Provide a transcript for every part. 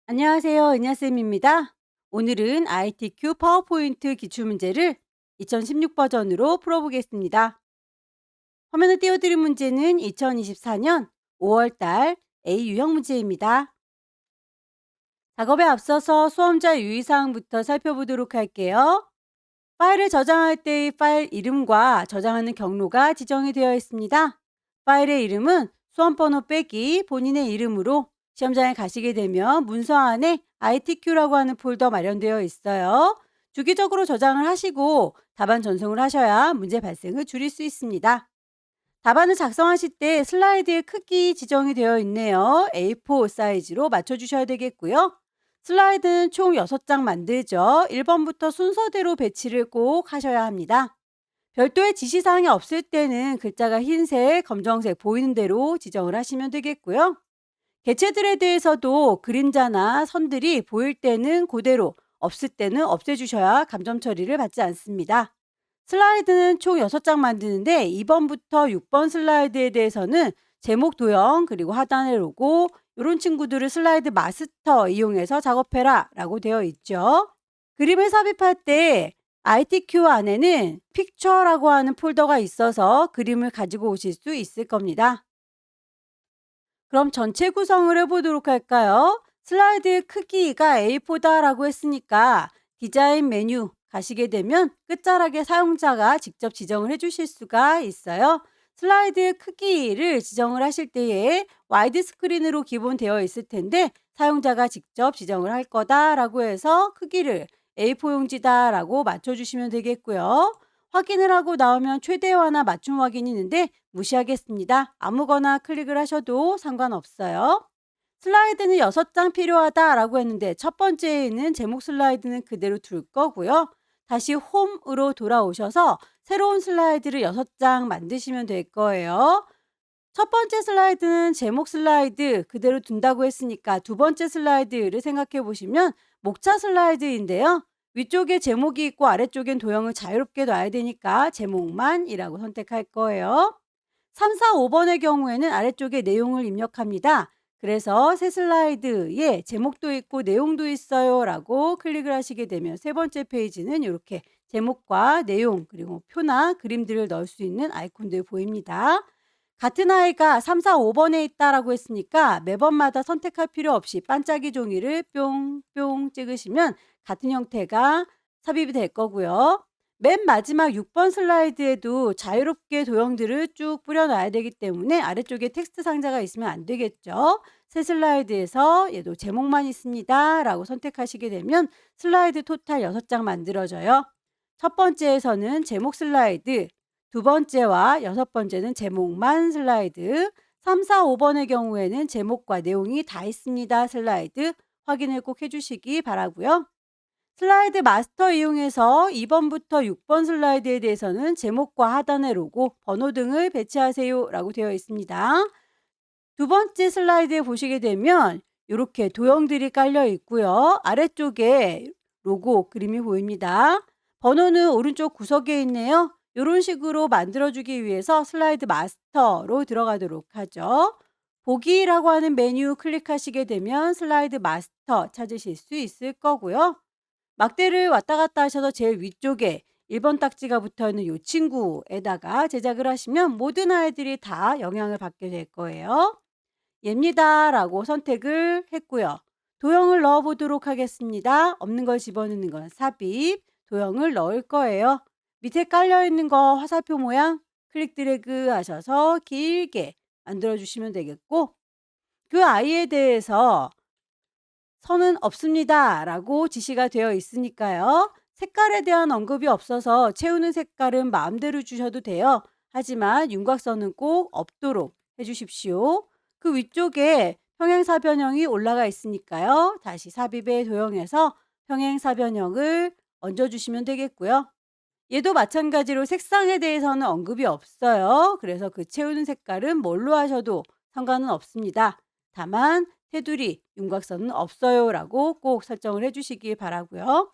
안녕하세요. 은하쌤입니다. 오늘은 ITQ 파워포인트 기출문제를 2016 버전으로 풀어보겠습니다. 화면에 띄워드린 문제는 2024년 5월달 A 유형 문제입니다. 작업에 앞서서 수험자 유의사항부터 살펴보도록 할게요. 파일을 저장할 때의 파일 이름과 저장하는 경로가 지정이 되어 있습니다. 파일의 이름은 수험번호 빼기 본인의 이름으로 시험장에 가시게 되면 문서 안에 ITQ라고 하는 폴더 마련되어 있어요. 주기적으로 저장을 하시고 답안 전송을 하셔야 문제 발생을 줄일 수 있습니다. 답안을 작성하실 때 슬라이드의 크기 지정이 되어 있네요. A4 사이즈로 맞춰주셔야 되겠고요. 슬라이드는 총 6장 만들죠. 1번부터 순서대로 배치를 꼭 하셔야 합니다. 별도의 지시사항이 없을 때는 글자가 흰색, 검정색 보이는 대로 지정을 하시면 되겠고요. 개체들에 대해서도 그림자나 선들이 보일 때는 그대로, 없을 때는 없애주셔야 감점 처리를 받지 않습니다. 슬라이드는 총 6장 만드는데 2번부터 6번 슬라이드에 대해서는 제목 도형 그리고 하단의 로고 이런 친구들을 슬라이드 마스터 이용해서 작업해라 라고 되어 있죠. 그림을 삽입할 때 ITQ 안에는 픽처라고 하는 폴더가 있어서 그림을 가지고 오실 수 있을 겁니다. 그럼 전체 구성을 해보도록 할까요? 슬라이드의 크기가 A4다라고 했으니까 디자인 메뉴 가시게 되면 끝자락에 사용자가 직접 지정을 해주실 수가 있어요. 슬라이드의 크기를 지정을 하실 때에 와이드 스크린으로 기본 되어 있을 텐데 사용자가 직접 지정을 할 거다라고 해서 크기를 A4 용지다라고 맞춰주시면 되겠고요. 확인을 하고 나오면 최대화나 맞춤 확인이 있는데 무시하겠습니다. 아무거나 클릭을 하셔도 상관없어요. 슬라이드는 6장 필요하다라고 했는데 첫 번째에 있는 제목 슬라이드는 그대로 둘 거고요. 다시 홈으로 돌아오셔서 새로운 슬라이드를 6장 만드시면 될 거예요. 첫 번째 슬라이드는 제목 슬라이드 그대로 둔다고 했으니까 두 번째 슬라이드를 생각해 보시면 목차 슬라이드인데요. 위쪽에 제목이 있고 아래쪽엔 도형을 자유롭게 놔야 되니까 제목만이라고 선택할 거예요. 3, 4, 5번의 경우에는 아래쪽에 내용을 입력합니다. 그래서 새 슬라이드에 제목도 있고 내용도 있어요 라고 클릭을 하시게 되면 세 번째 페이지는 이렇게 제목과 내용 그리고 표나 그림들을 넣을 수 있는 아이콘들 보입니다. 같은 아이가 3, 4, 5번에 있다라고 했으니까 매번마다 선택할 필요 없이 반짝이 종이를 뿅뿅 찍으시면 같은 형태가 삽입이 될 거고요. 맨 마지막 6번 슬라이드에도 자유롭게 도형들을 쭉 뿌려놔야 되기 때문에 아래쪽에 텍스트 상자가 있으면 안 되겠죠. 새 슬라이드에서 얘도 제목만 있습니다 라고 선택하시게 되면 슬라이드 토탈 6장 만들어져요. 첫 번째에서는 제목 슬라이드, 두 번째와 여섯 번째는 제목만 슬라이드, 3, 4, 5번의 경우에는 제목과 내용이 다 있습니다 슬라이드 확인을 꼭 해주시기 바라고요. 슬라이드 마스터 이용해서 2번부터 6번 슬라이드에 대해서는 제목과 하단의 로고, 번호 등을 배치하세요 라고 되어 있습니다. 두 번째 슬라이드에 보시게 되면 이렇게 도형들이 깔려 있고요. 아래쪽에 로고 그림이 보입니다. 번호는 오른쪽 구석에 있네요. 이런 식으로 만들어주기 위해서 슬라이드 마스터로 들어가도록 하죠. 보기라고 하는 메뉴 클릭하시게 되면 슬라이드 마스터 찾으실 수 있을 거고요. 막대를 왔다 갔다 하셔서 제일 위쪽에 1번 딱지가 붙어있는 이 친구에다가 제작을 하시면 모든 아이들이 다 영향을 받게 될 거예요. 얘입니다 라고 선택을 했고요. 도형을 넣어 보도록 하겠습니다. 없는 걸 집어넣는 건 삽입, 도형을 넣을 거예요. 밑에 깔려있는 거 화살표 모양 클릭 드래그 하셔서 길게 만들어 주시면 되겠고 그 아이에 대해서 선은 없습니다 라고 지시가 되어 있으니까요. 색깔에 대한 언급이 없어서 채우는 색깔은 마음대로 주셔도 돼요. 하지만 윤곽선은 꼭 없도록 해주십시오. 그 위쪽에 평행사변형이 올라가 있으니까요. 다시 삽입에 도형해서 평행사변형을 얹어주시면 되겠고요. 얘도 마찬가지로 색상에 대해서는 언급이 없어요. 그래서 그 채우는 색깔은 뭘로 하셔도 상관은 없습니다. 다만 테두리, 윤곽선은 없어요 라고 꼭 설정을 해주시기 바라고요.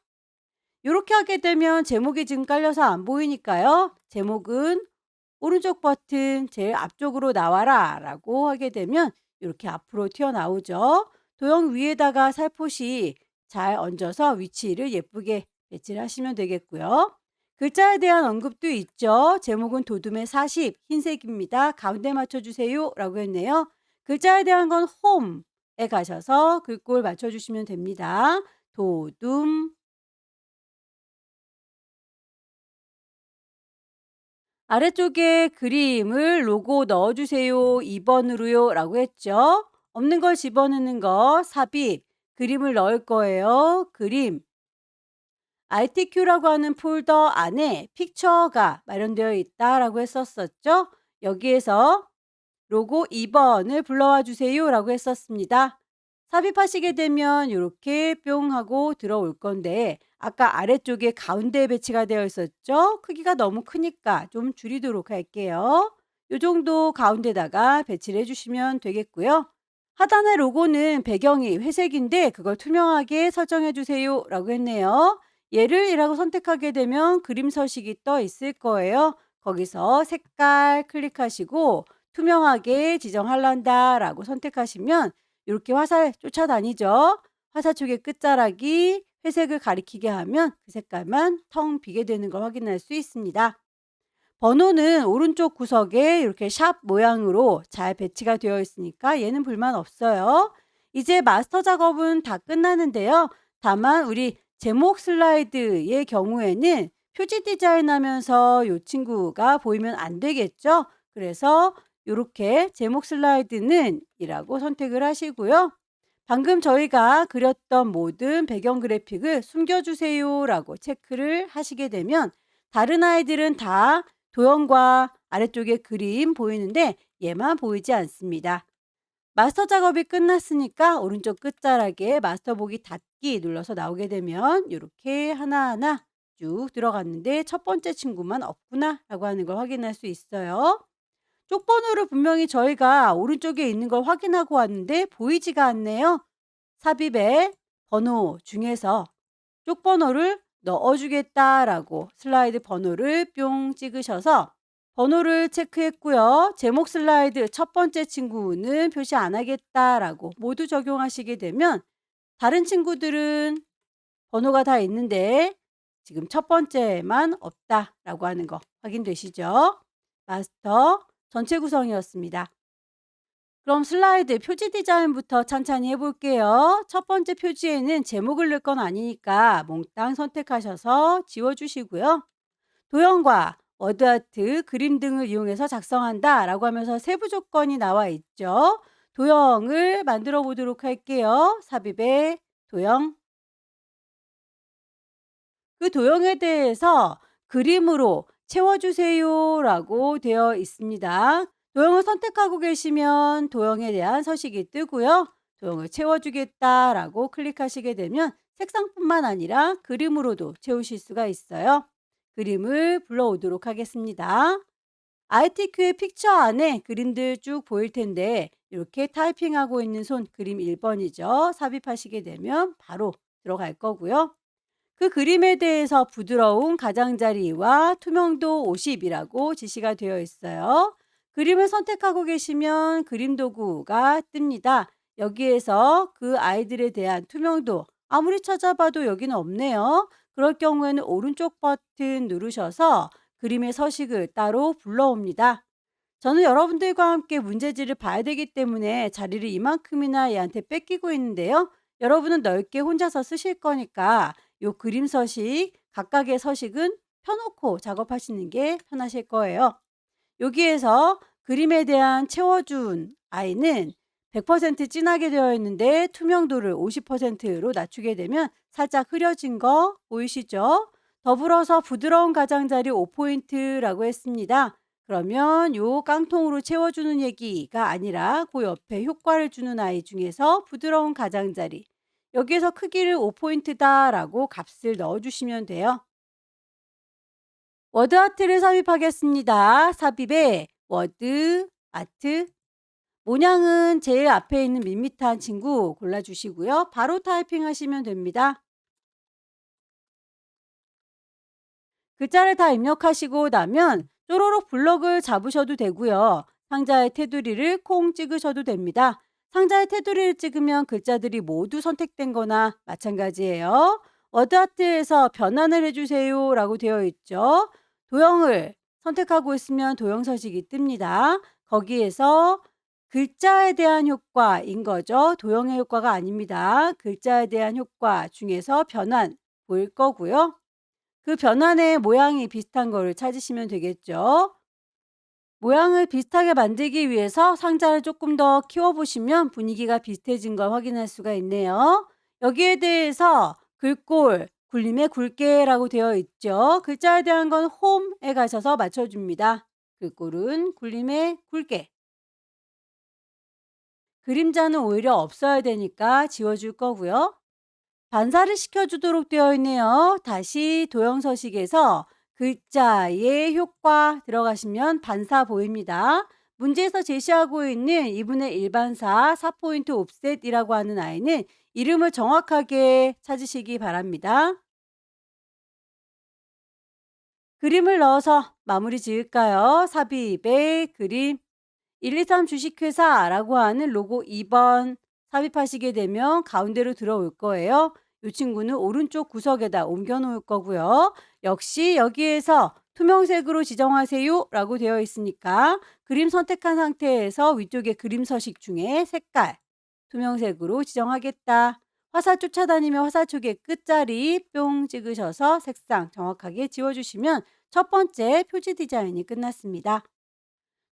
이렇게 하게 되면 제목이 지금 깔려서 안 보이니까요. 제목은 오른쪽 버튼 제일 앞쪽으로 나와라 라고 하게 되면 이렇게 앞으로 튀어나오죠. 도형 위에다가 살포시 잘 얹어서 위치를 예쁘게 배치를 하시면 되겠고요. 글자에 대한 언급도 있죠. 제목은 도둠의 40, 흰색입니다. 가운데 맞춰주세요 라고 했네요. 글자에 대한 건 홈에 가셔서 글꼴 맞춰주시면 됩니다. 도둠. 아래쪽에 그림을 로고 넣어주세요. 2번으로요 라고 했죠. 없는 걸 집어넣는 거 삽입. 그림을 넣을 거예요. 그림. ITQ라고 하는 폴더 안에 픽처가 마련되어 있다라고 했었었죠. 여기에서 로고 2번을 불러와 주세요 라고 했었습니다. 삽입하시게 되면 이렇게 뿅 하고 들어올 건데 아까 아래쪽에 가운데에 배치가 되어 있었죠. 크기가 너무 크니까 좀 줄이도록 할게요. 이 정도 가운데다가 배치를 해주시면 되겠고요. 하단의 로고는 배경이 회색인데 그걸 투명하게 설정해 주세요 라고 했네요. 얘를 이라고 선택하게 되면 그림 서식이 떠 있을 거예요. 거기서 색깔 클릭하시고 투명하게 지정할란다 라고 선택하시면 이렇게 화살 쫓아다니죠. 화살촉의 끝자락이 회색을 가리키게 하면 그 색깔만 텅 비게 되는 걸 확인할 수 있습니다. 번호는 오른쪽 구석에 이렇게 샵 모양으로 잘 배치가 되어 있으니까 얘는 불만 없어요. 이제 마스터 작업은 다 끝나는데요. 다만 우리 제목 슬라이드의 경우에는 표지 디자인하면서 이 친구가 보이면 안 되겠죠. 그래서 이렇게 제목 슬라이드는 이라고 선택을 하시고요. 방금 저희가 그렸던 모든 배경 그래픽을 숨겨주세요 라고 체크를 하시게 되면 다른 아이들은 다 도형과 아래쪽에 그림 보이는데 얘만 보이지 않습니다. 마스터 작업이 끝났으니까 오른쪽 끝자락에 마스터 보기 닫기 눌러서 나오게 되면 이렇게 하나하나 쭉 들어갔는데 첫 번째 친구만 없구나 라고 하는 걸 확인할 수 있어요. 쪽번호를 분명히 저희가 오른쪽에 있는 걸 확인하고 왔는데 보이지가 않네요. 삽입에 번호 중에서 쪽번호를 넣어주겠다라고 슬라이드 번호를 뿅 찍으셔서 번호를 체크했고요. 제목 슬라이드 첫 번째 친구는 표시 안 하겠다라고 모두 적용하시게 되면 다른 친구들은 번호가 다 있는데 지금 첫 번째만 없다라고 하는 거 확인되시죠? 마스터 전체 구성이었습니다. 그럼 슬라이드 표지 디자인부터 찬찬히 해볼게요. 첫 번째 표지에는 제목을 넣을 건 아니니까 몽땅 선택하셔서 지워주시고요. 도형과 워드아트, 그림 등을 이용해서 작성한다 라고 하면서 세부 조건이 나와 있죠. 도형을 만들어 보도록 할게요. 삽입에 도형. 그 도형에 대해서 그림으로 채워주세요 라고 되어 있습니다. 도형을 선택하고 계시면 도형에 대한 서식이 뜨고요. 도형을 채워주겠다라고 클릭하시게 되면 색상뿐만 아니라 그림으로도 채우실 수가 있어요. 그림을 불러오도록 하겠습니다. ITQ의 픽처 안에 그림들 쭉 보일 텐데 이렇게 타이핑하고 있는 손 그림 1번이죠. 삽입하시게 되면 바로 들어갈 거고요. 그 그림에 대해서 부드러운 가장자리와 투명도 50이라고 지시가 되어 있어요. 그림을 선택하고 계시면 그림 도구가 뜹니다. 여기에서 그 아이들에 대한 투명도 아무리 찾아봐도 여기는 없네요. 그럴 경우에는 오른쪽 버튼 누르셔서 그림의 서식을 따로 불러옵니다. 저는 여러분들과 함께 문제지를 봐야 되기 때문에 자리를 이만큼이나 얘한테 뺏기고 있는데요. 여러분은 넓게 혼자서 쓰실 거니까 요 그림 서식, 각각의 서식은 펴놓고 작업하시는 게 편하실 거예요. 여기에서 그림에 대한 채워준 아이는 100% 진하게 되어 있는데 투명도를 50%로 낮추게 되면 살짝 흐려진 거 보이시죠? 더불어서 부드러운 가장자리 5포인트라고 했습니다. 그러면 요 깡통으로 채워주는 얘기가 아니라 그 옆에 효과를 주는 아이 중에서 부드러운 가장자리 여기에서 크기를 5포인트다라고 값을 넣어주시면 돼요. 워드 아트를 삽입하겠습니다. 삽입에 워드 아트 모양은 제일 앞에 있는 밋밋한 친구 골라주시고요. 바로 타이핑 하시면 됩니다. 글자를 다 입력하시고 나면 쪼로록 블럭을 잡으셔도 되고요. 상자의 테두리를 콩 찍으셔도 됩니다. 상자의 테두리를 찍으면 글자들이 모두 선택된 거나 마찬가지예요. 워드아트에서 변환을 해주세요 라고 되어 있죠. 도형을 선택하고 있으면 도형 서식이 뜹니다. 거기에서 글자에 대한 효과인 거죠. 도형의 효과가 아닙니다. 글자에 대한 효과 중에서 변환 보일 거고요. 그 변환의 모양이 비슷한 거를 찾으시면 되겠죠. 모양을 비슷하게 만들기 위해서 상자를 조금 더 키워보시면 분위기가 비슷해진 걸 확인할 수가 있네요. 여기에 대해서 글꼴, 굴림의 굵게라고 되어 있죠. 글자에 대한 건 홈에 가셔서 맞춰줍니다. 글꼴은 굴림의 굵게. 그림자는 오히려 없어야 되니까 지워줄 거고요. 반사를 시켜주도록 되어 있네요. 다시 도형 서식에서 글자의 효과 들어가시면 반사 보입니다. 문제에서 제시하고 있는 2분의 1 반사 4포인트 옵셋이라고 하는 아이는 이름을 정확하게 찾으시기 바랍니다. 그림을 넣어서 마무리 지을까요? 삽입의 그림 123 주식회사라고 하는 로고 2번 삽입하시게 되면 가운데로 들어올 거예요. 이 친구는 오른쪽 구석에다 옮겨 놓을 거고요. 역시 여기에서 투명색으로 지정하세요 라고 되어 있으니까 그림 선택한 상태에서 위쪽에 그림 서식 중에 색깔 투명색으로 지정하겠다. 화살 쫓아다니며 화살촉의 끝자리 뿅 찍으셔서 색상 정확하게 지워주시면 첫 번째 표지 디자인이 끝났습니다.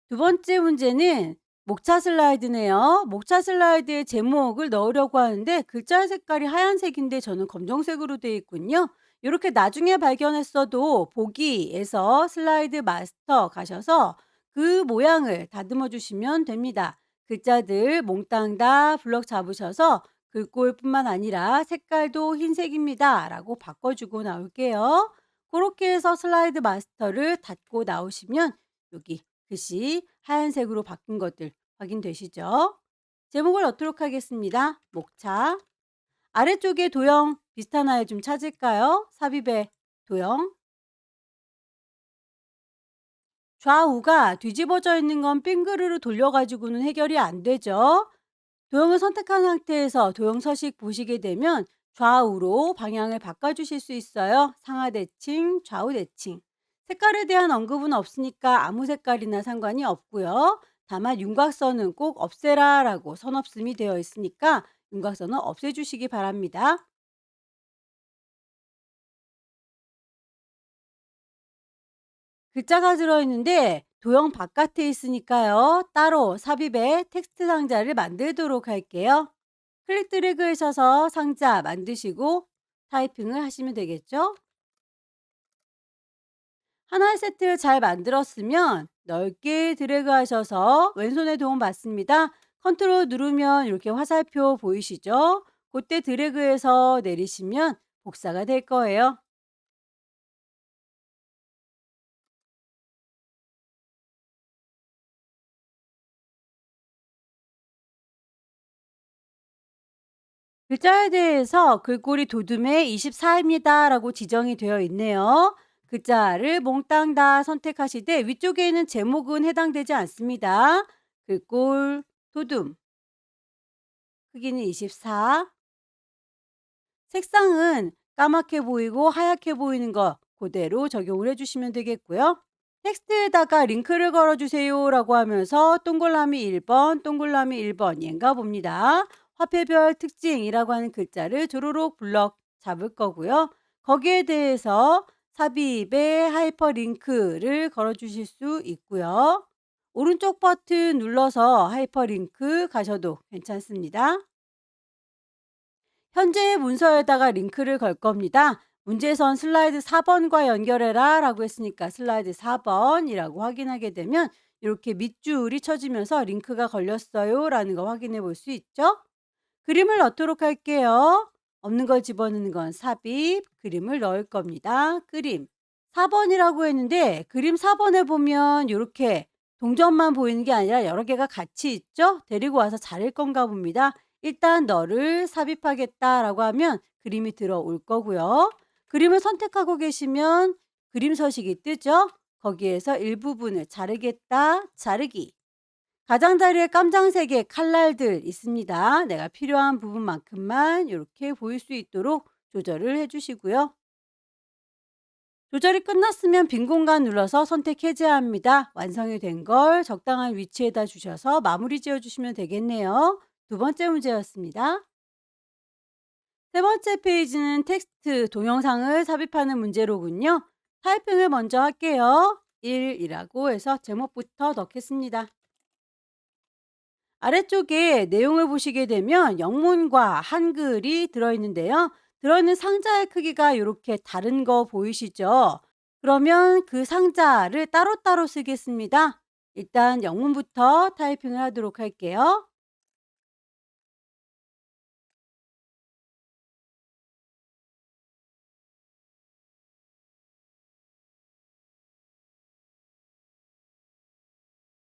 두 번째 문제는 목차 슬라이드네요. 목차 슬라이드에 제목을 넣으려고 하는데 글자 색깔이 하얀색인데 저는 검정색으로 되어 있군요. 이렇게 나중에 발견했어도 보기에서 슬라이드 마스터 가셔서 그 모양을 다듬어 주시면 됩니다. 글자들 몽땅 다 블럭 잡으셔서 글꼴뿐만 아니라 색깔도 흰색입니다 라고 바꿔주고 나올게요. 그렇게 해서 슬라이드 마스터를 닫고 나오시면 여기 글씨 하얀색으로 바뀐 것들 확인되시죠? 제목을 넣도록 하겠습니다. 목차. 아래쪽에 도형 비슷한 아이 좀 찾을까요? 삽입의 도형. 좌우가 뒤집어져 있는 건 빙그르르 돌려가지고는 해결이 안 되죠. 도형을 선택한 상태에서 도형 서식 보시게 되면 좌우로 방향을 바꿔주실 수 있어요. 상하 대칭, 좌우 대칭. 색깔에 대한 언급은 없으니까 아무 색깔이나 상관이 없고요. 다만 윤곽선은 꼭 없애라 라고 선없음이 되어 있으니까 윤곽선은 없애주시기 바랍니다. 글자가 들어있는데 도형 바깥에 있으니까요. 따로 삽입에 텍스트 상자를 만들도록 할게요. 클릭 드래그 하셔서 상자 만드시고 타이핑을 하시면 되겠죠. 하나의 세트를 잘 만들었으면 넓게 드래그 하셔서 왼손에 도움 받습니다. 컨트롤 누르면 이렇게 화살표 보이시죠? 그때 드래그해서 내리시면 복사가 될 거예요. 글자에 대해서 글꼴이 도둠에 24입니다 라고 지정이 되어 있네요. 글자를 몽땅 다 선택하시되 위쪽에 있는 제목은 해당되지 않습니다. 글꼴 도둠 크기는 24. 색상은 까맣게 보이고 하얗게 보이는 거 그대로 적용을 해주시면 되겠고요. 텍스트에다가 링크를 걸어주세요 라고 하면서 동글라미 1번, 동글라미 1번 얘인가 봅니다. 화폐별 특징이라고 하는 글자를 조로록 블럭 잡을 거고요. 거기에 대해서 삽입에 하이퍼링크를 걸어주실 수 있고요. 오른쪽 버튼 눌러서 하이퍼링크 가셔도 괜찮습니다. 현재의 문서에다가 링크를 걸 겁니다. 문제선 슬라이드 4번과 연결해라 라고 했으니까 슬라이드 4번이라고 확인하게 되면 이렇게 밑줄이 쳐지면서 링크가 걸렸어요 라는 거 확인해 볼 수 있죠. 그림을 넣도록 할게요. 없는 걸 집어넣는 건 삽입, 그림을 넣을 겁니다. 그림 4번이라고 했는데 그림 4번에 보면 이렇게 동전만 보이는 게 아니라 여러 개가 같이 있죠. 데리고 와서 자를 건가 봅니다. 일단 너를 삽입하겠다라고 하면 그림이 들어올 거고요. 그림을 선택하고 계시면 그림 서식이 뜨죠. 거기에서 일부분을 자르겠다, 자르기. 가장자리에 깜장색의 칼날들 있습니다. 내가 필요한 부분만큼만 이렇게 보일 수 있도록 조절을 해주시고요. 조절이 끝났으면 빈 공간 눌러서 선택 해제합니다. 완성이 된 걸 적당한 위치에다 주셔서 마무리 지어주시면 되겠네요. 두 번째 문제였습니다. 세 번째 페이지는 텍스트, 동영상을 삽입하는 문제로군요. 타이핑을 먼저 할게요. 1이라고 해서 제목부터 넣겠습니다. 아래쪽에 내용을 보시게 되면 영문과 한글이 들어있는데요. 들어있는 상자의 크기가 이렇게 다른 거 보이시죠? 그러면 그 상자를 따로따로 쓰겠습니다. 일단 영문부터 타이핑을 하도록 할게요.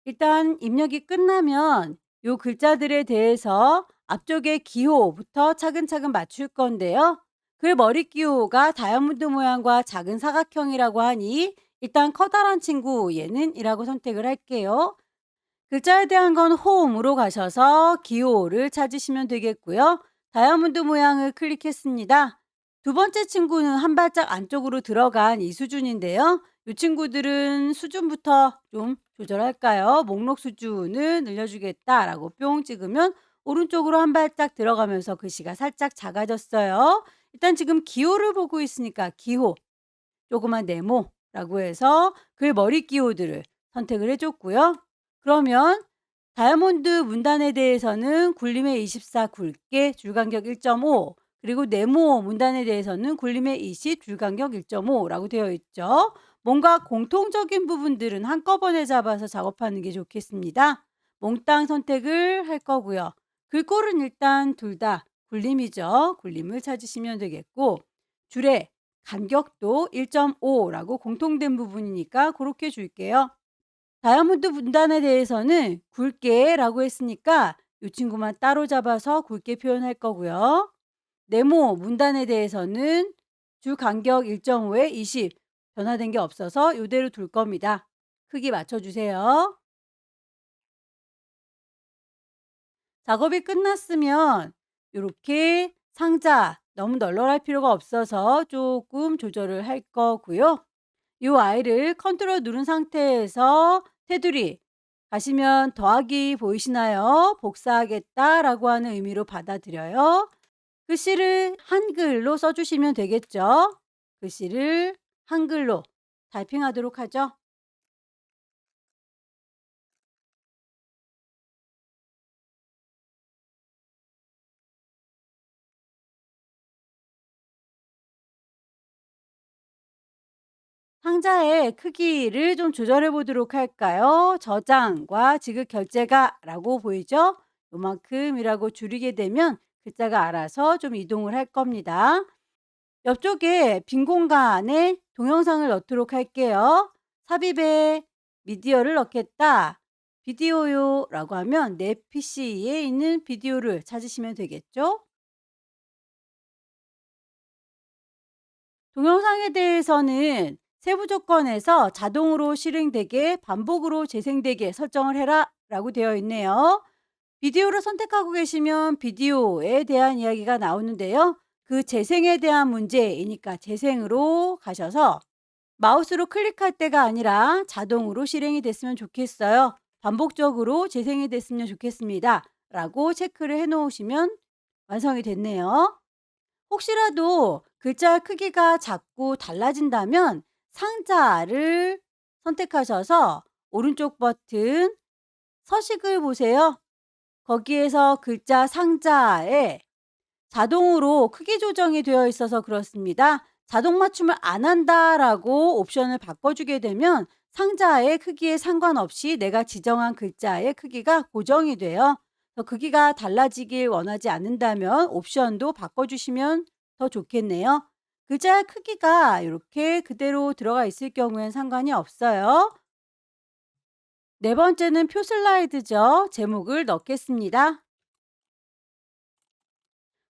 일단 입력이 끝나면 요 글자들에 대해서 앞쪽에 기호부터 차근차근 맞출 건데요. 글 머리 기호가 다이아몬드 모양과 작은 사각형이라고 하니 일단 커다란 친구 얘는 이라고 선택을 할게요. 글자에 대한 건 홈으로 가셔서 기호를 찾으시면 되겠고요. 다이아몬드 모양을 클릭했습니다. 두 번째 친구는 한 발짝 안쪽으로 들어간 이 수준인데요. 이 친구들은 수준부터 좀 조절할까요? 목록 수준을 늘려주겠다라고 뿅 찍으면 오른쪽으로 한 발짝 들어가면서 글씨가 살짝 작아졌어요. 일단 지금 기호를 보고 있으니까 기호, 조그만 네모라고 해서 글 머리 기호들을 선택을 해줬고요. 그러면 다이아몬드 문단에 대해서는 굴림의 24 굵게 줄간격 1.5, 그리고 네모 문단에 대해서는 굴림의 20 줄간격 1.5라고 되어 있죠. 뭔가 공통적인 부분들은 한꺼번에 잡아서 작업하는 게 좋겠습니다. 몽땅 선택을 할 거고요. 글꼴은 일단 둘 다 굴림이죠. 굴림을 찾으시면 되겠고, 줄의 간격도 1.5라고 공통된 부분이니까 그렇게 줄게요. 다이아몬드 문단에 대해서는 굵게라고 했으니까 이 친구만 따로 잡아서 굵게 표현할 거고요. 네모 문단에 대해서는 줄 간격 1.5에 20 변화된 게 없어서 이대로 둘 겁니다. 크기 맞춰주세요. 작업이 끝났으면 이렇게 상자 너무 널널할 필요가 없어서 조금 조절을 할 거고요. 이 아이를 컨트롤 누른 상태에서 테두리 가시면 더하기 보이시나요? 복사하겠다라고 하는 의미로 받아들여요. 글씨를 한글로 써주시면 되겠죠. 글씨를 한글로 타이핑하도록 하죠. 상자의 크기를 좀 조절해 보도록 할까요? 저장과 지급 결제가라고 보이죠? 요만큼이라고 줄이게 되면 글자가 알아서 좀 이동을 할 겁니다. 옆쪽에 빈 공간에 동영상을 넣도록 할게요. 삽입에 미디어를 넣겠다. 비디오요라고 하면 내 PC에 있는 비디오를 찾으시면 되겠죠? 동영상에 대해서는 세부 조건에서 자동으로 실행되게 반복으로 재생되게 설정을 해라 라고 되어 있네요. 비디오를 선택하고 계시면 비디오에 대한 이야기가 나오는데요. 그 재생에 대한 문제이니까 재생으로 가셔서 마우스로 클릭할 때가 아니라 자동으로 실행이 됐으면 좋겠어요. 반복적으로 재생이 됐으면 좋겠습니다. 라고 체크를 해 놓으시면 완성이 됐네요. 혹시라도 글자 크기가 작고 달라진다면 상자를 선택하셔서 오른쪽 버튼 서식을 보세요. 거기에서 글자 상자에 자동으로 크기 조정이 되어 있어서 그렇습니다. 자동 맞춤을 안 한다라고 옵션을 바꿔주게 되면 상자의 크기에 상관없이 내가 지정한 글자의 크기가 고정이 돼요. 크기가 달라지길 원하지 않는다면 옵션도 바꿔주시면 더 좋겠네요. 글자의 크기가 이렇게 그대로 들어가 있을 경우엔 상관이 없어요. 네 번째는 표 슬라이드죠. 제목을 넣겠습니다.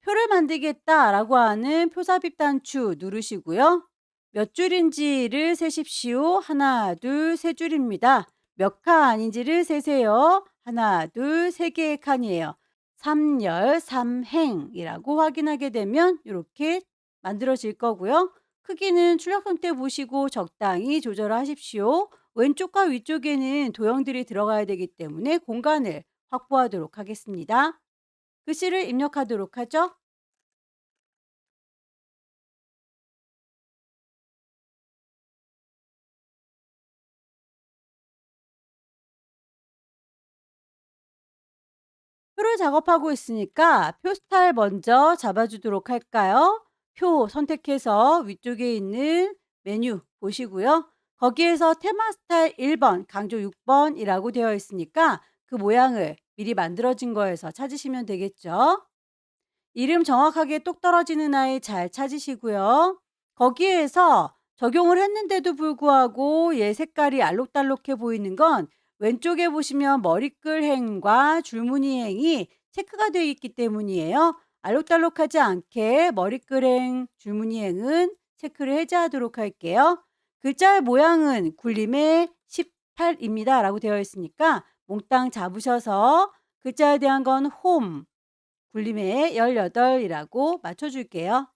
표를 만들겠다라고 하는 표 삽입 단추 누르시고요. 몇 줄인지를 세십시오. 하나, 둘, 세 줄입니다. 몇 칸인지를 세세요. 하나, 둘, 세 개의 칸이에요. 삼열, 삼행이라고 확인하게 되면 이렇게 만들어질 거고요. 크기는 출력성 때 보시고 적당히 조절하십시오. 왼쪽과 위쪽에는 도형들이 들어가야 되기 때문에 공간을 확보하도록 하겠습니다. 글씨를 입력하도록 하죠. 표를 작업하고 있으니까 표 스타일 먼저 잡아주도록 할까요? 표 선택해서 위쪽에 있는 메뉴 보시고요. 거기에서 테마 스타일 1번, 강조 6번이라고 되어 있으니까 그 모양을 미리 만들어진 거에서 찾으시면 되겠죠. 이름 정확하게 똑 떨어지는 아이 잘 찾으시고요. 거기에서 적용을 했는데도 불구하고 얘 색깔이 알록달록해 보이는 건 왼쪽에 보시면 머리글행과 줄무늬행이 체크가 되어 있기 때문이에요. 알록달록하지 않게 머리글행, 줄무늬행은 체크를 해제하도록 할게요. 글자의 모양은 굴림의 18입니다. 라고 되어 있으니까 몽땅 잡으셔서 글자에 대한 건 홈, 굴림의 18이라고 맞춰줄게요.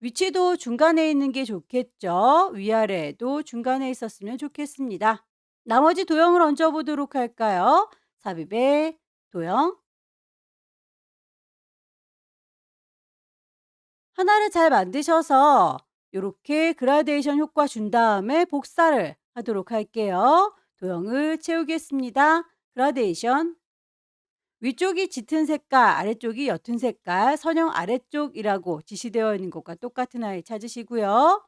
위치도 중간에 있는 게 좋겠죠. 위아래도 중간에 있었으면 좋겠습니다. 나머지 도형을 얹어보도록 할까요? 삽입의 도형. 하나를 잘 만드셔서 이렇게 그라데이션 효과 준 다음에 복사를 하도록 할게요. 도형을 채우겠습니다. 그라데이션. 위쪽이 짙은 색깔, 아래쪽이 옅은 색깔, 선형 아래쪽이라고 지시되어 있는 것과 똑같은 아이 찾으시고요.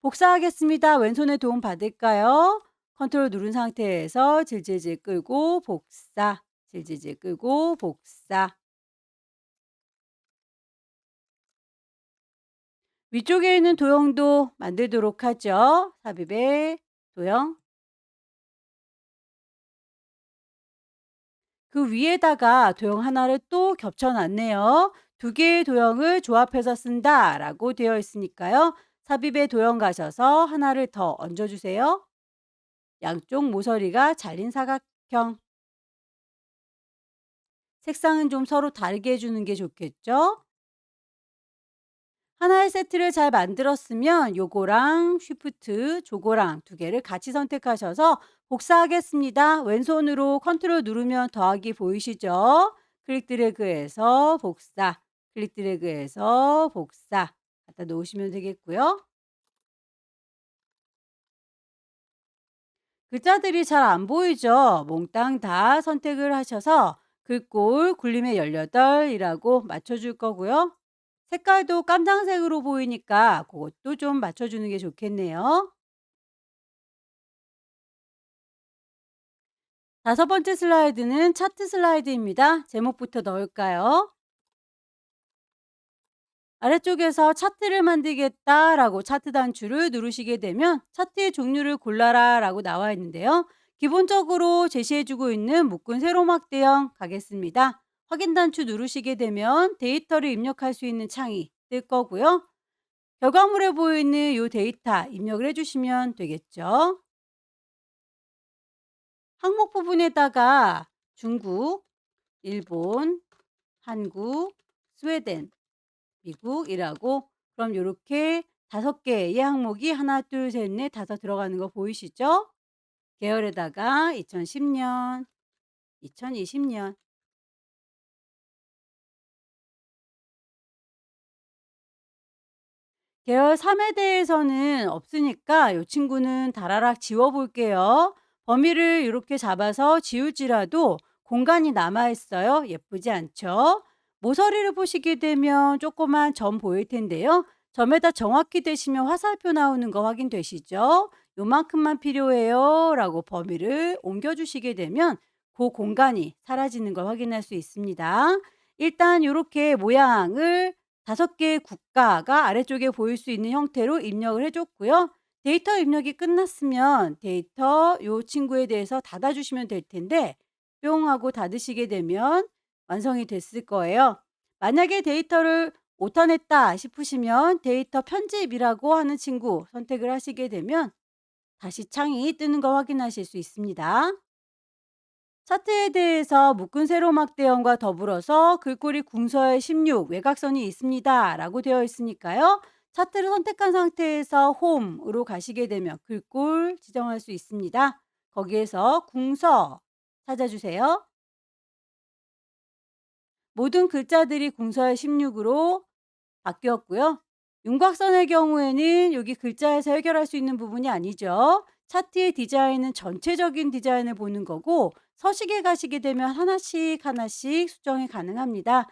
복사하겠습니다. 왼손에 도움 받을까요? 컨트롤 누른 상태에서 질질질 끌고 복사, 질질질 끌고 복사. 위쪽에 있는 도형도 만들도록 하죠. 삽입의 도형. 그 위에다가 도형 하나를 또 겹쳐 놨네요. 두 개의 도형을 조합해서 쓴다 라고 되어 있으니까요. 삽입의 도형 가셔서 하나를 더 얹어 주세요. 양쪽 모서리가 잘린 사각형. 색상은 좀 서로 다르게 해주는 게 좋겠죠? 하나의 세트를 잘 만들었으면 요거랑 쉬프트, 조거랑 두 개를 같이 선택하셔서 복사하겠습니다. 왼손으로 컨트롤 누르면 더하기 보이시죠? 클릭 드래그해서 복사, 클릭 드래그해서 복사 갖다 놓으시면 되겠고요. 글자들이 잘 안 보이죠? 몽땅 다 선택을 하셔서 글꼴 굴림의 18이라고 맞춰줄 거고요. 색깔도 깜장색으로 보이니까 그것도 좀 맞춰주는 게 좋겠네요. 다섯 번째 슬라이드는 차트 슬라이드입니다. 제목부터 넣을까요? 아래쪽에서 차트를 만들겠다라고 차트 단추를 누르시게 되면 차트의 종류를 골라라 라고 나와 있는데요. 기본적으로 제시해주고 있는 묶은 세로막 대형 가겠습니다. 확인 단추 누르시게 되면 데이터를 입력할 수 있는 창이 뜰 거고요. 결과물에 보이는 이 데이터 입력을 해주시면 되겠죠. 항목 부분에다가 중국, 일본, 한국, 스웨덴, 미국이라고 그럼 요렇게 5개의 항목이 하나, 둘, 셋, 넷, 다섯 들어가는 거 보이시죠? 계열에다가 2010년, 2020년. 계열 3에 대해서는 없으니까 요 친구는 다라락 지워 볼게요. 범위를 이렇게 잡아서 지울지라도 공간이 남아 있어요. 예쁘지 않죠? 모서리를 보시게 되면 조그만 점 보일 텐데요. 점에다 정확히 대시면 화살표 나오는 거 확인되시죠? 요만큼만 필요해요 라고 범위를 옮겨 주시게 되면 그 공간이 사라지는 걸 확인할 수 있습니다. 일단 이렇게 모양을 5개의 국가가 아래쪽에 보일 수 있는 형태로 입력을 해 줬고요. 데이터 입력이 끝났으면 데이터 요 친구에 대해서 닫아 주시면 될 텐데 뿅 하고 닫으시게 되면 완성이 됐을 거예요. 만약에 데이터를 오타냈다 싶으시면 데이터 편집이라고 하는 친구 선택을 하시게 되면 다시 창이 뜨는 거 확인하실 수 있습니다. 차트에 대해서 묶은 세로막 대형과 더불어서 글꼴이 궁서에 16 외곽선이 있습니다 라고 되어 있으니까요. 차트를 선택한 상태에서 홈으로 가시게 되면 글꼴 지정할 수 있습니다. 거기에서 궁서 찾아주세요. 모든 글자들이 궁서의 16으로 바뀌었고요. 윤곽선의 경우에는 여기 글자에서 해결할 수 있는 부분이 아니죠. 차트의 디자인은 전체적인 디자인을 보는 거고 서식에 가시게 되면 하나씩 하나씩 수정이 가능합니다.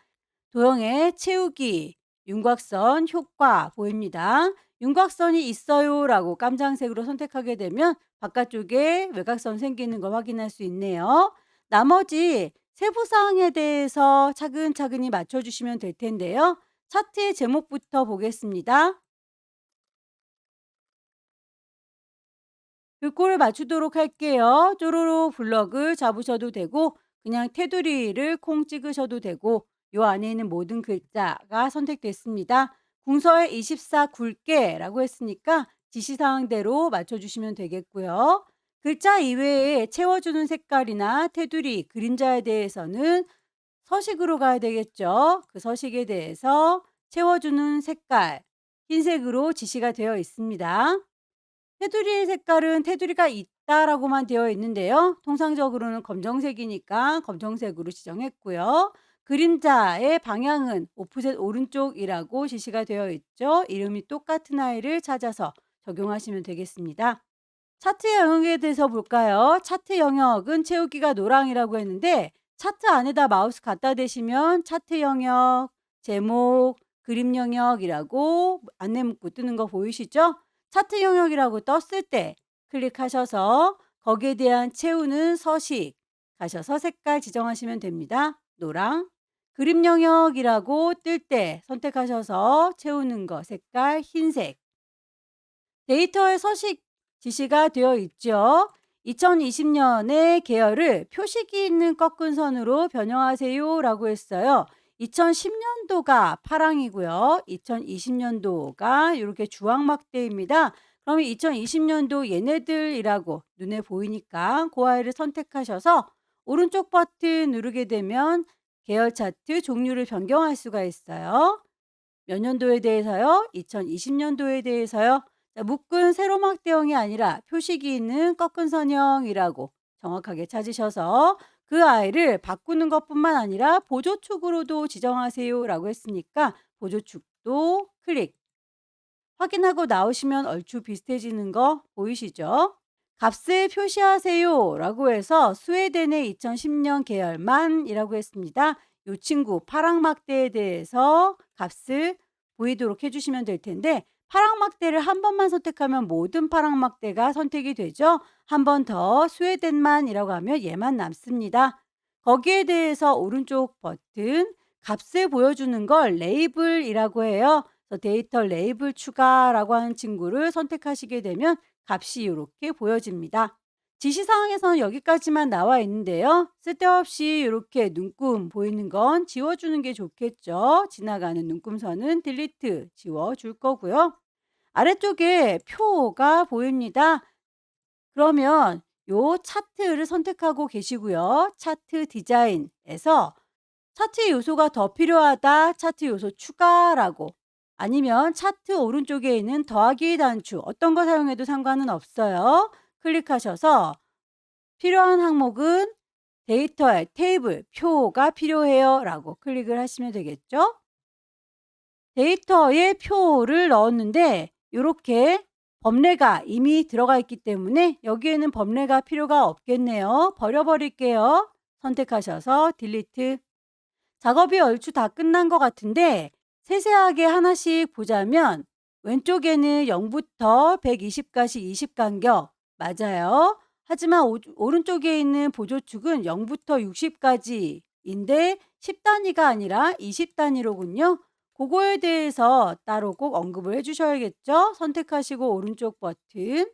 도형의 채우기, 윤곽선 효과 보입니다. 윤곽선이 있어요 라고 깜장색으로 선택하게 되면 바깥쪽에 외곽선 생기는 걸 확인할 수 있네요. 나머지 세부사항에 대해서 차근차근히 맞춰주시면 될 텐데요. 차트의 제목부터 보겠습니다. 글꼴을 맞추도록 할게요. 쪼로로 블럭을 잡으셔도 되고 그냥 테두리를 콩 찍으셔도 되고 요 안에 있는 모든 글자가 선택됐습니다. 궁서에 24 굵게라고 했으니까 지시사항대로 맞춰주시면 되겠고요. 글자 이외에 채워주는 색깔이나 테두리, 그림자에 대해서는 서식으로 가야 되겠죠. 그 서식에 대해서 채워주는 색깔, 흰색으로 지시가 되어 있습니다. 테두리의 색깔은 테두리가 있다라고만 되어 있는데요. 통상적으로는 검정색이니까 검정색으로 지정했고요. 그림자의 방향은 오프셋 오른쪽이라고 지시가 되어 있죠. 이름이 똑같은 아이를 찾아서 적용하시면 되겠습니다. 차트 영역에 대해서 볼까요? 차트 영역은 채우기가 노랑이라고 했는데 차트 안에다 마우스 갖다 대시면 차트 영역, 제목, 그림 영역이라고 안내 문구 뜨는 거 보이시죠? 차트 영역이라고 떴을 때 클릭하셔서 거기에 대한 채우는 서식 가셔서 색깔 지정하시면 됩니다. 노랑. 그림 영역이라고 뜰 때 선택하셔서 채우는 거 색깔 흰색. 데이터의 서식 지시가 되어 있죠. 2020년의 계열을 표식이 있는 꺾은 선으로 변형하세요 라고 했어요. 2010년도가 파랑이고요. 2020년도가 이렇게 주황막대입니다. 그러면 2020년도 얘네들이라고 눈에 보이니까 그 아이를 선택하셔서 오른쪽 버튼 누르게 되면 계열 차트 종류를 변경할 수가 있어요. 몇 년도에 대해서요? 2020년도에 대해서요? 자, 묶은 세로막 대형이 아니라 표식이 있는 꺾은 선형이라고 정확하게 찾으셔서 그 아이를 바꾸는 것뿐만 아니라 보조축으로도 지정하세요 라고 했으니까 보조축도 클릭. 확인하고 나오시면 얼추 비슷해지는 거 보이시죠? 값을 표시하세요 라고 해서 스웨덴의 2010년 계열만이라고 했습니다. 이 친구 파랑막대에 대해서 값을 보이도록 해주시면 될 텐데 파랑막대를 한 번만 선택하면 모든 파랑막대가 선택이 되죠. 한 번 더 스웨덴만이라고 하면 얘만 남습니다. 거기에 대해서 오른쪽 버튼 값을 보여주는 걸 레이블이라고 해요. 그래서 데이터 레이블 추가라고 하는 친구를 선택하시게 되면 값이 이렇게 보여집니다. 지시사항에서는 여기까지만 나와 있는데요. 쓸데없이 이렇게 눈금 보이는 건 지워주는 게 좋겠죠. 지나가는 눈금선은 딜리트 지워줄 거고요. 아래쪽에 표가 보입니다. 그러면 요 차트를 선택하고 계시고요. 차트 디자인에서 차트 요소가 더 필요하다. 차트 요소 추가라고 아니면 차트 오른쪽에 있는 더하기 단추 어떤 거 사용해도 상관은 없어요. 클릭하셔서 필요한 항목은 데이터의 테이블, 표가 필요해요 라고 클릭을 하시면 되겠죠. 데이터에 표를 넣었는데 이렇게 범례가 이미 들어가 있기 때문에 여기에는 범례가 필요가 없겠네요. 버려버릴게요. 선택하셔서 딜리트. 작업이 얼추 다 끝난 것 같은데 세세하게 하나씩 보자면 왼쪽에는 0부터 120까지 20 간격 맞아요. 하지만 오른쪽에 있는 보조축은 0부터 60까지인데 10단위가 아니라 20단위로군요. 그거에 대해서 따로 꼭 언급을 해주셔야겠죠. 선택하시고 오른쪽 버튼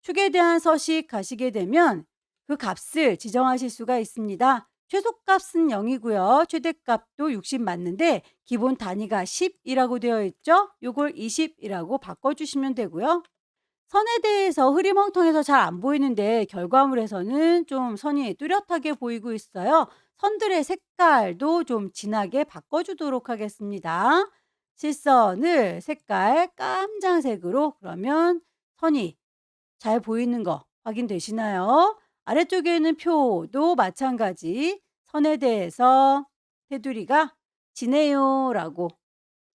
축에 대한 서식 가시게 되면 그 값을 지정하실 수가 있습니다. 최소값은 0 이고요. 최대값도 60 맞는데 기본 단위가 10 이라고 되어 있죠? 요걸 20 이라고 바꿔 주시면 되고요. 선에 대해서 흐리멍텅해서 잘 안 보이는데 결과물에서는 좀 선이 뚜렷하게 보이고 있어요. 선들의 색깔도 좀 진하게 바꿔 주도록 하겠습니다. 실선을 색깔 깜장색으로, 그러면 선이 잘 보이는 거 확인되시나요? 아래쪽에 는 표도 마찬가지 선에 대해서 테두리가 지네요 라고,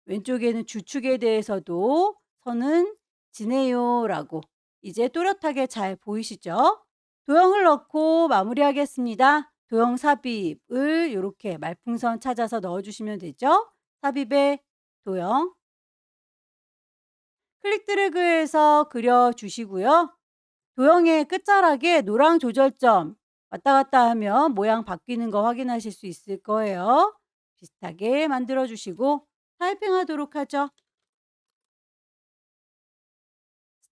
왼쪽에는 주축에 대해서도 선은 지네요 라고 이제 또렷하게 잘 보이시죠? 도형을 넣고 마무리하겠습니다. 도형 삽입을 이렇게 말풍선 찾아서 넣어주시면 되죠. 삽입에 도형 클릭 드래그해서 그려주시고요. 도형의 끝자락에 노랑 조절점 왔다 갔다 하면 모양 바뀌는 거 확인하실 수 있을 거예요. 비슷하게 만들어 주시고 타이핑하도록 하죠.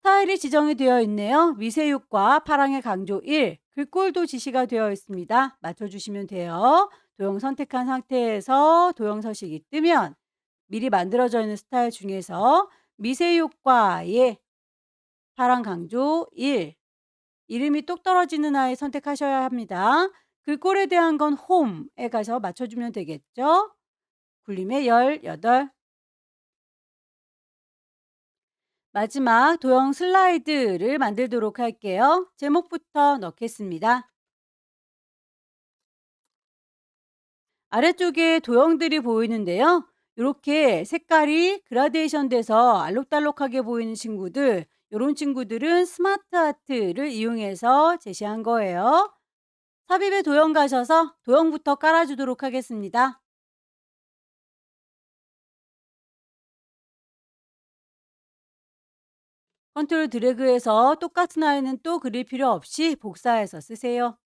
스타일이 지정이 되어 있네요. 미세육과 파랑의 강조 1, 글꼴도 지시가 되어 있습니다. 맞춰주시면 돼요. 도형 선택한 상태에서 도형 서식이 뜨면 미리 만들어져 있는 스타일 중에서 미세육과의 파랑 강조 1, 이름이 똑 떨어지는 아이 선택하셔야 합니다. 글꼴에 대한 건 홈에 가서 맞춰주면 되겠죠. 굴림의 18, 마지막 도형 슬라이드를 만들도록 할게요. 제목부터 넣겠습니다. 아래쪽에 도형들이 보이는데요. 이렇게 색깔이 그라데이션 돼서 알록달록하게 보이는 친구들, 이런 친구들은 스마트 아트를 이용해서 제시한 거예요. 삽입에 도형 가셔서 도형부터 깔아주도록 하겠습니다. 컨트롤 드래그해서 똑같은 아이는 또 그릴 필요 없이 복사해서 쓰세요.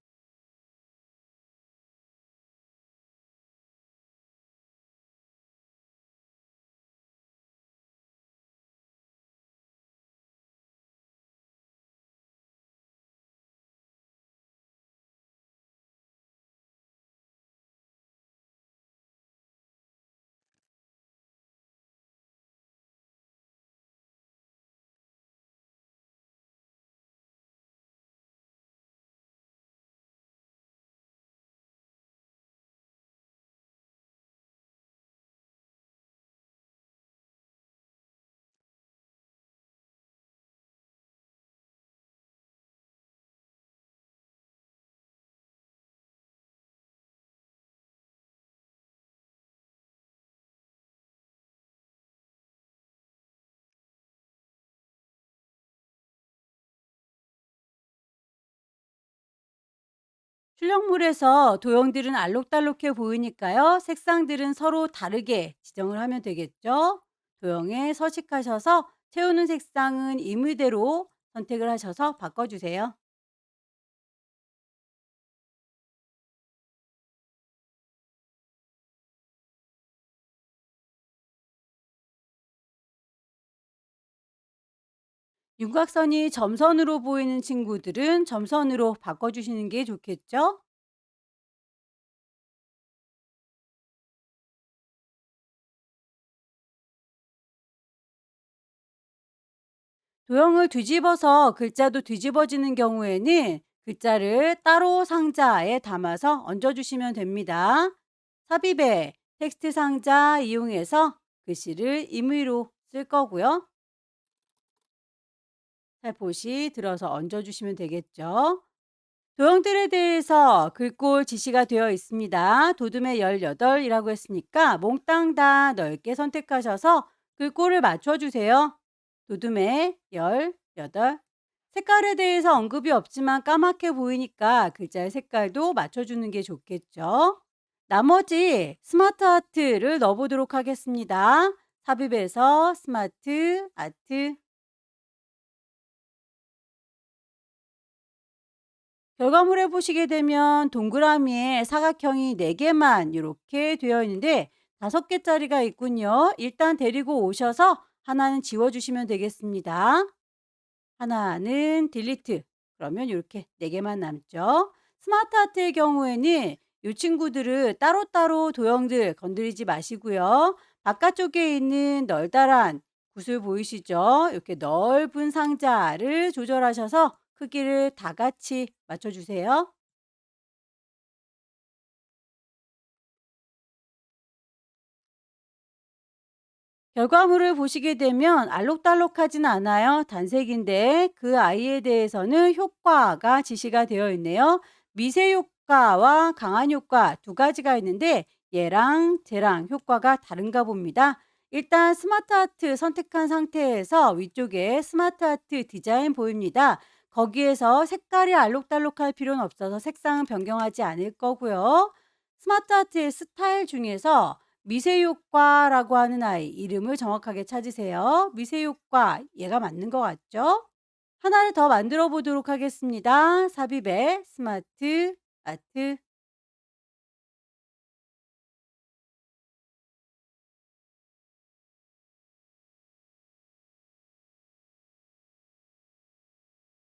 출력물에서 도형들은 알록달록해 보이니까요. 색상들은 서로 다르게 지정을 하면 되겠죠. 도형에 서식하셔서 채우는 색상은 임의대로 선택을 하셔서 바꿔주세요. 윤곽선이 점선으로 보이는 친구들은 점선으로 바꿔주시는 게 좋겠죠. 도형을 뒤집어서 글자도 뒤집어지는 경우에는 글자를 따로 상자에 담아서 얹어주시면 됩니다. 삽입에 텍스트 상자 이용해서 글씨를 임의로 쓸 거고요. 살포시 들어서 얹어주시면 되겠죠. 도형들에 대해서 글꼴 지시가 되어 있습니다. 도둠의 18이라고 했으니까 몽땅 다 넓게 선택하셔서 글꼴을 맞춰주세요. 도둠의 18. 색깔에 대해서 언급이 없지만 까맣게 보이니까 글자의 색깔도 맞춰주는 게 좋겠죠. 나머지 스마트 아트를 넣어보도록 하겠습니다. 삽입에서 스마트 아트, 결과물에 보시게 되면 동그라미에 사각형이 4개만 이렇게 되어 있는데 5개짜리가 있군요. 일단 데리고 오셔서 하나는 지워주시면 되겠습니다. 하나는 딜리트. 그러면 이렇게 4개만 남죠. 스마트 아트의 경우에는 이 친구들을 따로따로 도형들 건드리지 마시고요. 바깥쪽에 있는 널따란 구슬 보이시죠? 이렇게 넓은 상자를 조절하셔서 크기를 다 같이 맞춰주세요. 결과물을 보시게 되면 알록달록하진 않아요. 단색인데 그 아이에 대해서는 효과가 지시가 되어 있네요. 미세 효과와 강한 효과 두 가지가 있는데 얘랑 쟤랑 효과가 다른가 봅니다. 일단 스마트 아트 선택한 상태에서 위쪽에 스마트 아트 디자인 보입니다. 거기에서 색깔이 알록달록할 필요는 없어서 색상은 변경하지 않을 거고요. 스마트 아트의 스타일 중에서 미세효과라고 하는 아이 이름을 정확하게 찾으세요. 미세효과 얘가 맞는 것 같죠? 하나를 더 만들어 보도록 하겠습니다. 삽입에 스마트 아트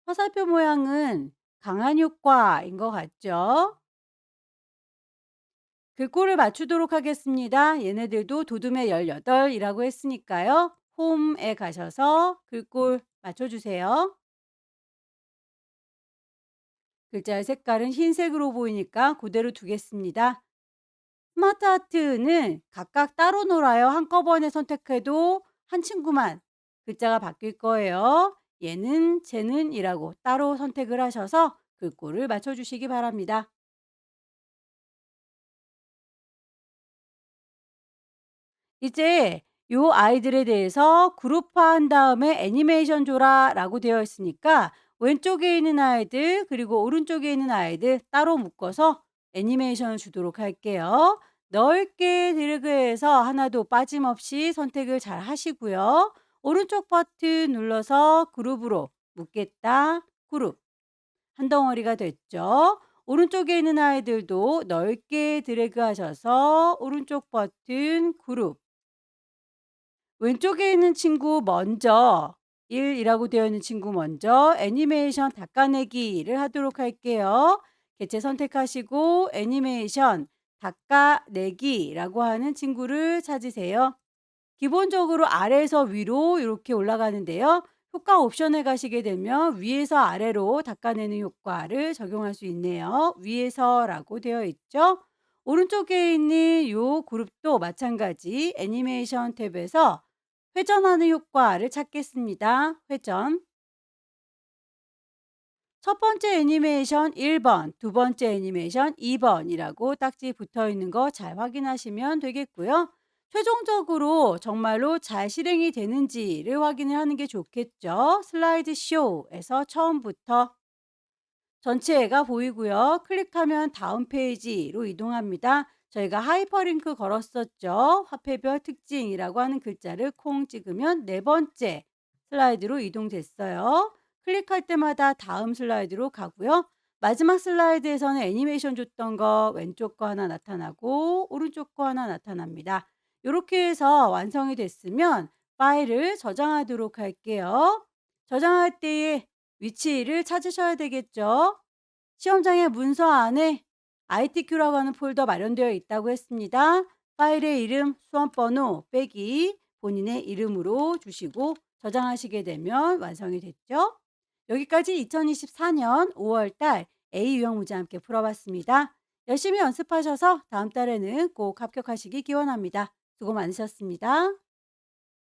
화살표 모양은 강한 효과인 것 같죠? 글꼴을 맞추도록 하겠습니다. 얘네들도 도둠의 18이라고 했으니까요. 홈에 가셔서 글꼴 맞춰주세요. 글자의 색깔은 흰색으로 보이니까 그대로 두겠습니다. 스마트 아트는 각각 따로 놀아요. 한꺼번에 선택해도 한 친구만 글자가 바뀔 거예요. 얘는 쟤는 이라고 따로 선택을 하셔서 글꼴을 맞춰주시기 바랍니다. 이제 요 아이들에 대해서 그룹화한 다음에 애니메이션 줘라 라고 되어 있으니까 왼쪽에 있는 아이들 그리고 오른쪽에 있는 아이들 따로 묶어서 애니메이션을 주도록 할게요. 넓게 드래그해서 하나도 빠짐없이 선택을 잘 하시고요. 오른쪽 버튼 눌러서 그룹으로 묶겠다. 그룹. 한 덩어리가 됐죠. 오른쪽에 있는 아이들도 넓게 드래그 하셔서 오른쪽 버튼 그룹. 왼쪽에 있는 친구 먼저 1이라고 되어 있는 친구 먼저 애니메이션 닦아내기를 하도록 할게요. 개체 선택하시고 애니메이션 닦아내기라고 하는 친구를 찾으세요. 기본적으로 아래에서 위로 이렇게 올라가는데요. 효과 옵션에 가시게 되면 위에서 아래로 닦아내는 효과를 적용할 수 있네요. 위에서라고 되어 있죠. 오른쪽에 있는 이 그룹도 마찬가지 애니메이션 탭에서 회전하는 효과를 찾겠습니다. 회전. 첫 번째 애니메이션 1번, 두 번째 애니메이션 2번이라고 딱지 붙어 있는 거 잘 확인하시면 되겠고요. 최종적으로 정말로 잘 실행이 되는지를 확인을 하는 게 좋겠죠. 슬라이드 쇼에서 처음부터 전체가 보이고요. 클릭하면 다음 페이지로 이동합니다. 저희가 하이퍼링크 걸었었죠. 화폐별 특징이라고 하는 글자를 콩 찍으면 네 번째 슬라이드로 이동됐어요. 클릭할 때마다 다음 슬라이드로 가고요. 마지막 슬라이드에서는 애니메이션 줬던 거 왼쪽 거 하나 나타나고 오른쪽 거 하나 나타납니다. 이렇게 해서 완성이 됐으면 파일을 저장하도록 할게요. 저장할 때에 위치를 찾으셔야 되겠죠. 시험장의 문서 안에 ITQ라고 하는 폴더 마련되어 있다고 했습니다. 파일의 이름, 수험번호 빼기 본인의 이름으로 주시고 저장하시게 되면 완성이 됐죠. 여기까지 2024년 5월 달 A 유형 문제 함께 풀어봤습니다. 열심히 연습하셔서 다음 달에는 꼭 합격하시기 기원합니다. 수고 많으셨습니다.